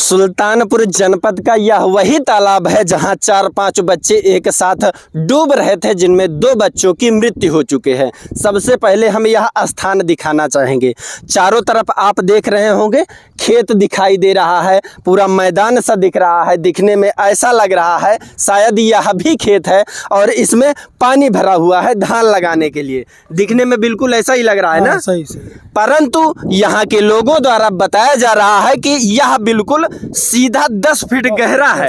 सुल्तानपुर जनपद का यह वही तालाब है जहां 4-5 बच्चे एक साथ डूब रहे थे, जिनमें 2 बच्चों की मृत्यु हो चुके हैं। सबसे पहले हम यह स्थान दिखाना चाहेंगे। चारों तरफ आप देख रहे होंगे खेत दिखाई दे रहा है, पूरा मैदान सा दिख रहा है। दिखने में ऐसा लग रहा है शायद यह भी खेत है और इसमें पानी भरा हुआ है धान लगाने के लिए। दिखने में बिल्कुल ऐसा ही लग रहा है ना? सही। परंतु यहाँ के लोगों द्वारा बताया जा रहा है कि यह बिल्कुल सीधा 10 फीट गहरा है।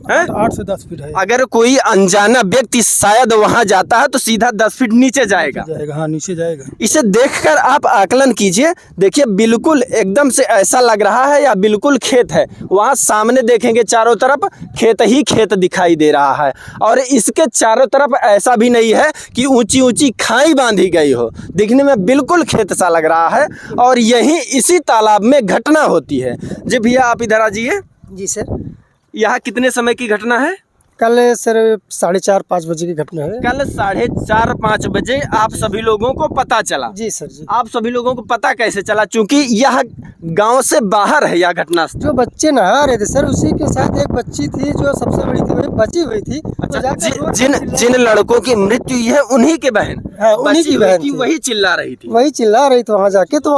8 से 10 फीट है। अगर कोई अनजाना व्यक्ति शायद वहां जाता है तो सीधा 10 फीट नीचे जाएगा। हाँ, नीचे जाएगा। इसे देखकर आप आकलन कीजिए। देखिए बिल्कुल एकदम से ऐसा लग रहा है या बिल्कुल खेत है। वहां सामने देखेंगे चारों तरफ खेत ही खेत दिखाई दे रहा है और इसके चारों तरफ ऐसा भी नहीं है कि ऊंची ऊंची खाई बांधी गई हो। दिखने में बिल्कुल खेत सा लग रहा है और यही इसी तालाब में घटना होती है। जी भैया आप इधर आ जाइए। जी सर। यहाँ कितने समय की घटना है? कल सर 4:30-5 बजे की घटना है। कल 4:30-5 बजे आप सभी लोगों को पता चला? जी सर जी। आप सभी लोगों को पता कैसे चला? चूंकि यह गांव से बाहर है यह घटना। जो बच्चे नहा रहे थे सर, उसी के साथ एक बच्ची थी जो सबसे बड़ी थी, वही बची हुई थी। अच्छा, जिन लड़कों की मृत्यु हुई है उन्हीं के बहन? हाँ, उन्हीं की बहन थी। वही चिल्ला रही थी? वही चिल्ला रही थी वहाँ जाके। तो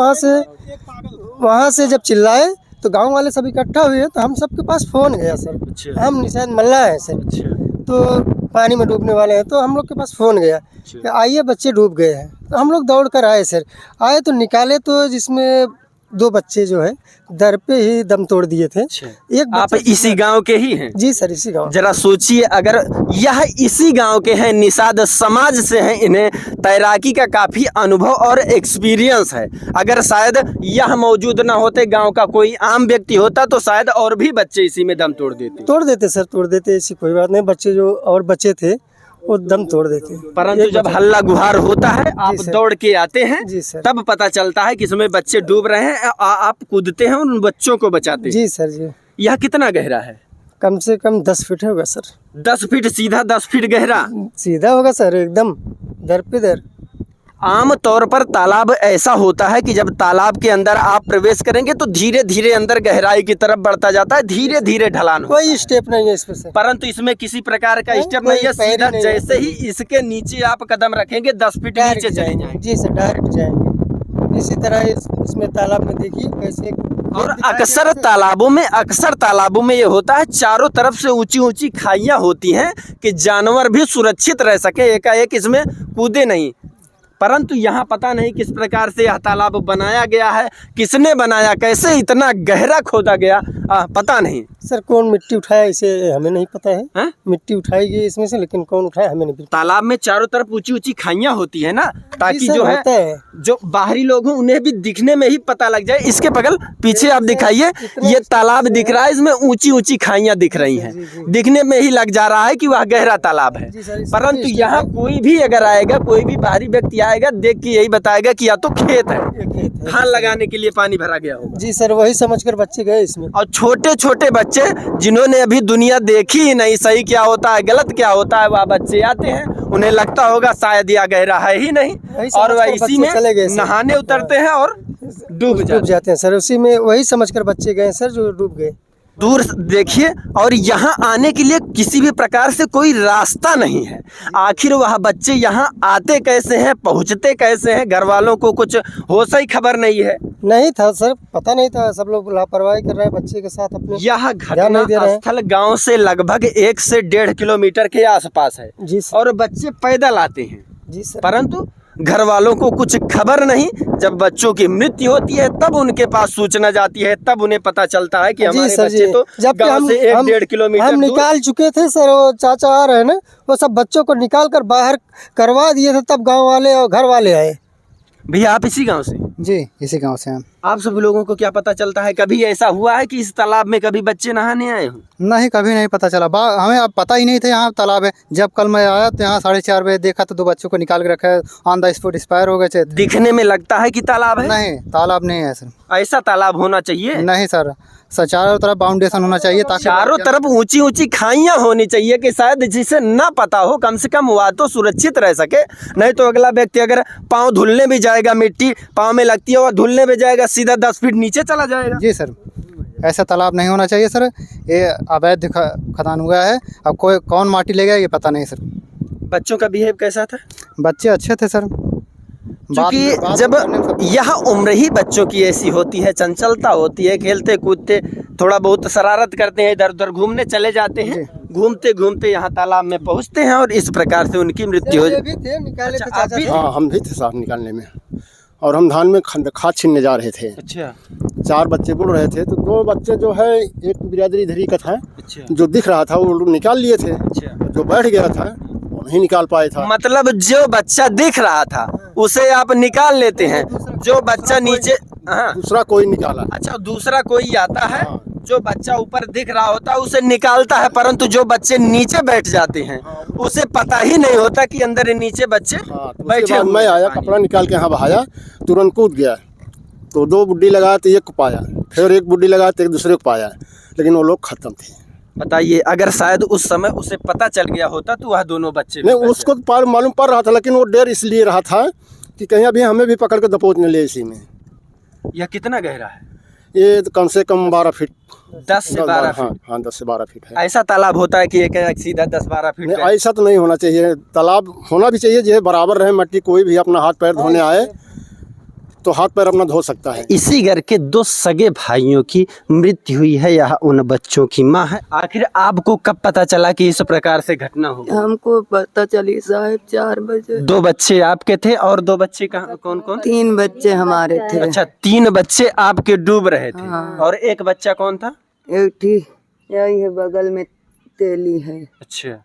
वहाँ से जब चिल्लाए तो गांव वाले सब इकट्ठा हुए तो हम सबके पास फोन गया सर। अच्छा। हम निशान मल्ला है सर। अच्छा। तो पानी में डूबने वाले हैं तो हम लोग के पास फ़ोन गया कि आइए बच्चे डूब गए हैं। तो हम लोग दौड़ कर आए सर। आए तो निकाले तो जिसमें 2 बच्चे जो है दर पे ही दम तोड़ दिए थे। एक आप इसी गांव के ही हैं? जी सर, इसी गांव। जरा सोचिए अगर यह इसी गांव के हैं, निषाद समाज से हैं, इन्हें तैराकी का काफ़ी अनुभव और एक्सपीरियंस है। अगर शायद यह मौजूद ना होते, गांव का कोई आम व्यक्ति होता तो शायद और भी बच्चे इसी में दम तोड़ देते सर, तोड़ देते। ऐसी कोई बात नहीं। बच्चे जो और बच्चे थे वो दम तोड़ देते। परंतु जब हल्ला गुहार होता है आप दौड़ के आते हैं जी सर, तब पता चलता है कि इसमें बच्चे डूब रहे हैं। आप कूदते हैं उन बच्चों को बचाते हैं। जी सर जी। यह कितना गहरा है? कम से कम 10 फीट होगा सर। 10 फीट सीधा 10 फीट गहरा सीधा होगा सर, एकदम दर पे दर। आम तौर पर तालाब ऐसा होता है कि जब तालाब के अंदर आप प्रवेश करेंगे तो धीरे धीरे अंदर गहराई की तरफ बढ़ता जाता है, धीरे धीरे ढलान होता है। कोई स्टेप नहीं है इसमें सर। परंतु इसमें किसी प्रकार का स्टेप नहीं है। सीधा जैसे ही इसके नीचे आप कदम रखेंगे 10 फीट नीचे चले जाएंगे। जी सर, डायरेक्ट जाएंगे। इसी तरह इसमें तालाब में देखिए कैसे। और अक्सर तालाबों में ये होता है चारों तरफ से ऊंची ऊंची खाइयां होती हैं कि जानवर भी सुरक्षित रह सके, एकाएक इसमें कूदे नहीं। परंतु यहाँ पता नहीं किस प्रकार से यह तालाब बनाया गया है, किसने बनाया, कैसे इतना गहरा खोदा गया, पता नहीं सर। कौन मिट्टी उठाया इसे हमें नहीं पता है। मिट्टी उठाई गई इसमें से, लेकिन कौन उठाया हमें नहीं पता। तालाब में चारों तरफ ऊंची ऊंची खाइयां होती है ना, ताकि जो है जो बाहरी लोग हैं उन्हें भी दिखने में ही पता लग जाए। इसके बगल पीछे आप दिखाइए, ये तालाब दिख रहा है, इसमें ऊंची ऊंची खाइयां दिख रही हैं। दिखने में ही लग जा रहा है कि वह गहरा तालाब है। परंतु यहाँ कोई भी अगर आएगा, कोई भी बाहरी व्यक्ति आएगा, देख के यही बताएगा कि या तो खेत है, धान लगाने के लिए पानी भरा गया होगा। जी सर, वही समझकर बच्चे गए इसमें। और छोटे छोटे बच्चे जिन्होंने अभी दुनिया देखी ही नहीं, सही क्या होता है गलत क्या होता है, वह बच्चे आते हैं, उन्हें लगता होगा शायद यह गहरा है ही नहीं, और वह इसी में नहाने उतरते हैं और डूब जाते हैं सर। उसी में वही समझकर बच्चे गए सर जो डूब गए। दूर देखिए, और यहाँ आने के लिए किसी भी प्रकार से कोई रास्ता नहीं है। आखिर वह बच्चे यहाँ आते कैसे हैं, पहुँचते कैसे हैं, घर वालों को कुछ होश ही खबर नहीं है। नहीं था सर, पता नहीं था। सब लोग लापरवाही कर रहे हैं बच्चे के साथ अपने। यह घटना स्थल गांव से लगभग 1 से 1.5 किलोमीटर के आसपास है। जी सर। और बच्चे पैदल आते हैं। जी सर। परंतु घर वालों को कुछ खबर नहीं। जब बच्चों की मृत्यु होती है तब उनके पास सूचना जाती है, तब उन्हें पता चलता है कि हमारे बच्चे तो गांव से 1-1.5 किलोमीटर हम निकाल चुके थे सर। वो चाचा आ रहे हैं ना, वो सब बच्चों को निकाल कर बाहर करवा दिए थे, तब गांव वाले और घर वाले आए। भैया आप इसी गांव से? जी, इसी गांव से हैं। आप सब लोगों को क्या पता चलता है? कभी ऐसा हुआ है कि इस तालाब में कभी बच्चे नहाने आए हो? नहीं, कभी नहीं पता चला। हमें अब पता ही नहीं था यहाँ तालाब है। जब कल मैं आया तो यहाँ 4:30 बजे देखा तो 2 बच्चों को निकाल के रखा है, ऑन द स्पॉट एक्सपायर हो गए थे। दिखने में लगता है कि तालाब है? नहीं, तालाब नहीं है सर। ऐसा तालाब होना चाहिए? नहीं सर, चारों तरफ बाउंडेशन होना चाहिए, ताकि चारों तरफ ऊंची ऊंची खाइयां होनी चाहिए कि शायद जिसे ना पता हो कम से कम वह तो सुरक्षित रह सके। नहीं तो अगला व्यक्ति अगर पाँव धुलने भी जाएगा, मिट्टी पाँव में लगती है और धुलने भी जाएगा, सीधा 10 फीट नीचे चला जाएगा। जी सर। ऐसा तालाब नहीं होना चाहिए सर। ये अवैध खदान हुआ है। अब कोई कौन माटी ले गया ये पता नहीं सर। बच्चों का बिहेव कैसा था? बच्चे अच्छे थे सर। क्योंकि जब यह उम्र ही बच्चों की ऐसी होती है, चंचलता होती है, खेलते कूदते थोड़ा बहुत शरारत करते हैं, इधर उधर घूमने चले जाते हैं, घूमते घूमते यहाँ तालाब में पहुँचते हैं और इस प्रकार से उनकी मृत्यु हो जाती है। निकाले थे अच्छा, आप भी चाचा। हाँ हम भी थे साथ निकालने में, और हम धान में खाद छीनने जा रहे थे। अच्छा 4 बच्चे बुल रहे थे, तो 2 बच्चे जो है, एक बिरादरी इधर ही का था, अच्छा जो दिख रहा था वो निकाल लिए थे। अच्छा। जो बैठ गया था वो नहीं निकाल पाए था। मतलब जो बच्चा दिख रहा था उसे आप निकाल लेते हैं, जो बच्चा नीचे, हाँ दूसरा कोई निकाला। अच्छा, दूसरा कोई आता है, जो बच्चा ऊपर दिख रहा होता है उसे निकालता है, परंतु जो बच्चे नीचे बैठ जाते हैं उसे पता ही नहीं होता कि अंदर नीचे बच्चे हाँ, तो उसके बैठे बाद हुए मैं हैं आया, पानी कपड़ा निकाल के यहाँ बहाया, तुरंत कूद गया। तो 2 बुड्डी लगाया तो एक को पाया, फिर एक बुड्डी लगाया तो एक दूसरे को पाया, लेकिन वो लोग खत्म थे। बताइए, अगर शायद उस समय उसे पता चल गया होता तो वह दोनों बच्चे भी नहीं, बच उसको तो मालूम पड़ रहा था, लेकिन वो डर इसलिए रहा था कि कहीं अभी हमें भी पकड़ के दबोच न ले इसी में। जाते। यह कितना गहरा है? ये तो कम से कम 12 फीट 10 से 12 हाँ फीट। हाँ 10 से 12 फीट है। ऐसा तालाब होता है कि एक सीधा 10-12 फीट नहीं, गहरा? ऐसा तो नहीं होना चाहिए। तालाब होना भी चाहिए जो बराबर रहे, मट्टी कोई भी अपना हाथ पैर धोने आए तो हाथ पैर अपना धो सकता है। इसी घर के 2 सगे भाइयों की मृत्यु हुई है, यह उन बच्चों की माँ है। आखिर आपको कब पता चला कि इस प्रकार से घटना हो? हमको पता चली साहब 4 बजे। 2 बच्चे आपके थे और 2 बच्चे कहाँ, कौन कौन? 3 बच्चे हमारे थे। अच्छा, 3 बच्चे आपके डूब रहे थे। हाँ। और एक बच्चा कौन था? एक थी यही है बगल में तेली है। अच्छा,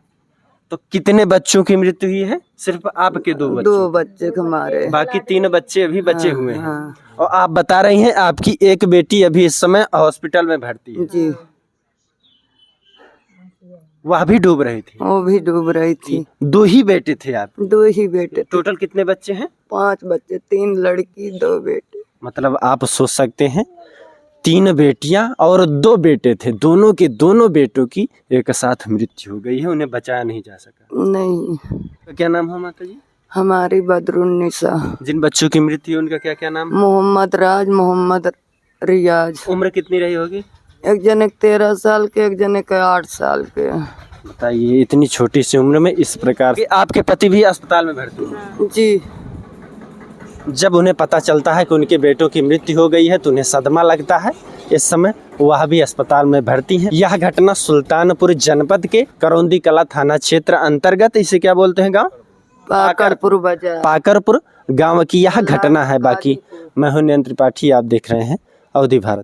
तो कितने बच्चों की मृत्यु हुई है? सिर्फ आपके 2 बच्चे? 2 बच्चे हमारे। बाकी 3 बच्चे अभी बचे हुए हैं। हाँ। और आप बता रही हैं आपकी एक बेटी अभी इस समय हॉस्पिटल में भर्ती है, जी, वह भी डूब रही थी? वो भी डूब रही थी। 2 ही बेटे थे आप? 2 ही बेटे थे। टोटल कितने बच्चे हैं? 5 बच्चे, 3 लड़की 2 बेटे। मतलब आप सोच सकते हैं, 3 बेटियां और 2 बेटे थे, दोनों के दोनों बेटों की एक साथ मृत्यु हो गई है, उन्हें बचाया नहीं जा सका। नहीं, तो क्या नाम है माता जी? हमारी बदरुन्निसा। जिन बच्चों की मृत्यु उनका क्या क्या नाम है? मोहम्मद राज, मोहम्मद रियाज। उम्र कितनी रही होगी? एक जने के 13 साल के, एक जने के 8 साल के। बताइए, इतनी छोटी सी उम्र में इस प्रकार के। आपके पति भी अस्पताल में भर्ती हैं? जी। जब उन्हें पता चलता है कि उनके बेटों की मृत्यु हो गई है तो उन्हें सदमा लगता है। इस समय वह भी अस्पताल में भर्ती हैं। यह घटना सुल्तानपुर जनपद के करौंदी कला थाना क्षेत्र अंतर्गत, इसे क्या बोलते हैं गांव? पाकरपुर बाजार। पाकरपुर गांव की यह घटना है। बाकी मैं हूं नियंत्र त्रिपाठी, आप देख रहे हैं अवधि भारत।